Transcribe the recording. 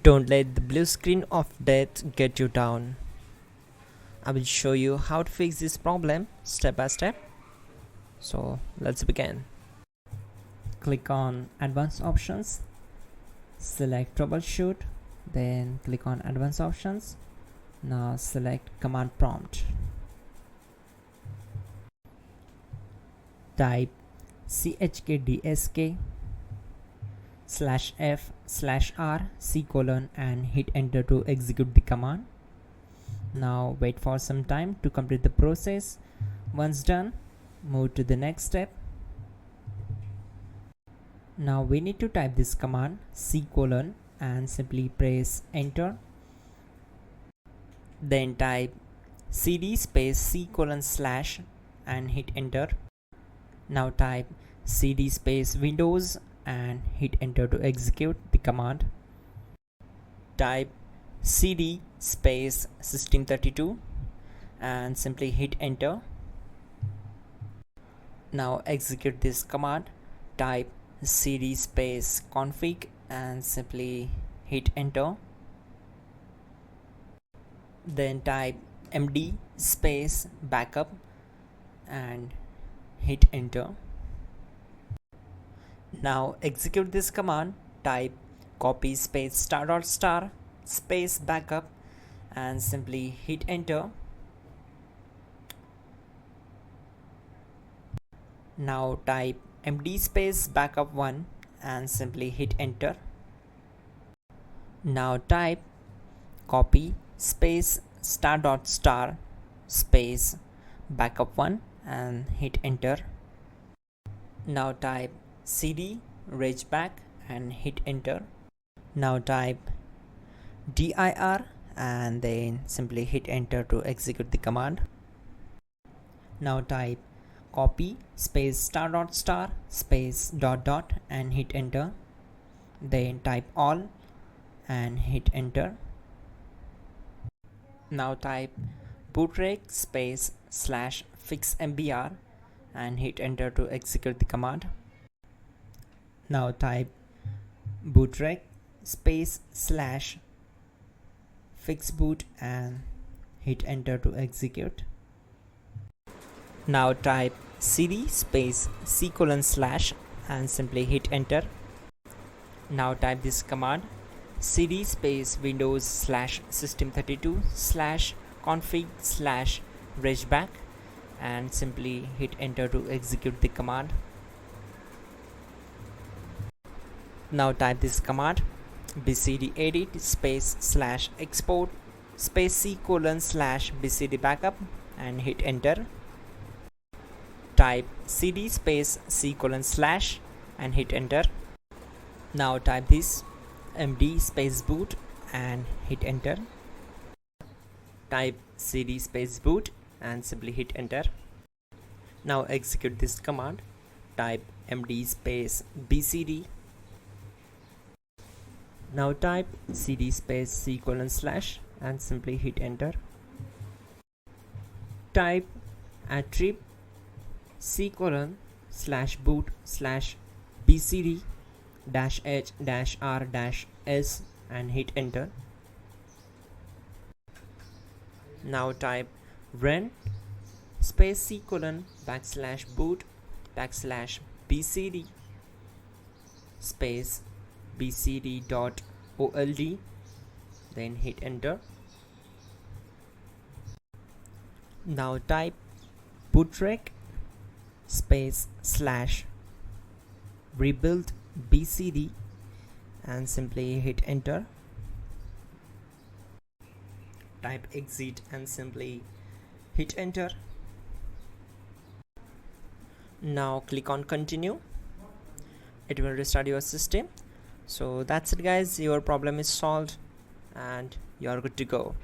Don't let the blue screen of death get you down. I will show you how to fix this problem step by step. So let's begin. Click on Advanced Options, select Troubleshoot, then click on Advanced Options. Now select Command Prompt. Type chkdsk/f/r:" and hit enter to execute the command. Now wait for some time to complete the process. Once done, move to the next step. Now we need to type this command and simply press enter. Then type cd space c:/ and hit enter. Now type cd space Windows and hit enter to execute the command. Type cd space system32 and simply hit enter. Now execute this command. Type cd space config and simply hit enter. Then type md space backup and hit enter. Now execute this command. Type copy space *** space backup and simply hit enter. Now type md space backup1 and simply hit enter. Now type copy space *** space backup1 and hit enter. Now type cd regback and hit enter. Now type dir and then simply hit enter to execute the command. Now type copy space *** space .. and hit enter. Then type all and hit enter. Now type bootrec space /fixmbr and hit enter to execute the command. Now type bootrec space /fixboot and hit enter to execute. Now type cd space c:/ and simply hit enter. Now type this command cd space Windows /system32/config/regback and simply hit enter to execute the command. Now type this command bcdedit space /export space c:/bcd backup and hit enter. Type cd space c:/ and hit enter. Now type this md space boot and hit enter. Type cd space boot and simply hit enter. Now execute this command. Type md space bcd. Now type cd space c:/ and simply hit enter. Type attrib c:/boot/bcd-h-r-s and hit enter. Now type run space c:/boot/bcd space bcd.old then hit enter. Now type bootrec space /rebuildbcd and simply hit enter. Type exit and simply hit enter. Now click on continue. It will restart your system. So that's it guys, your problem is solved and you are good to go.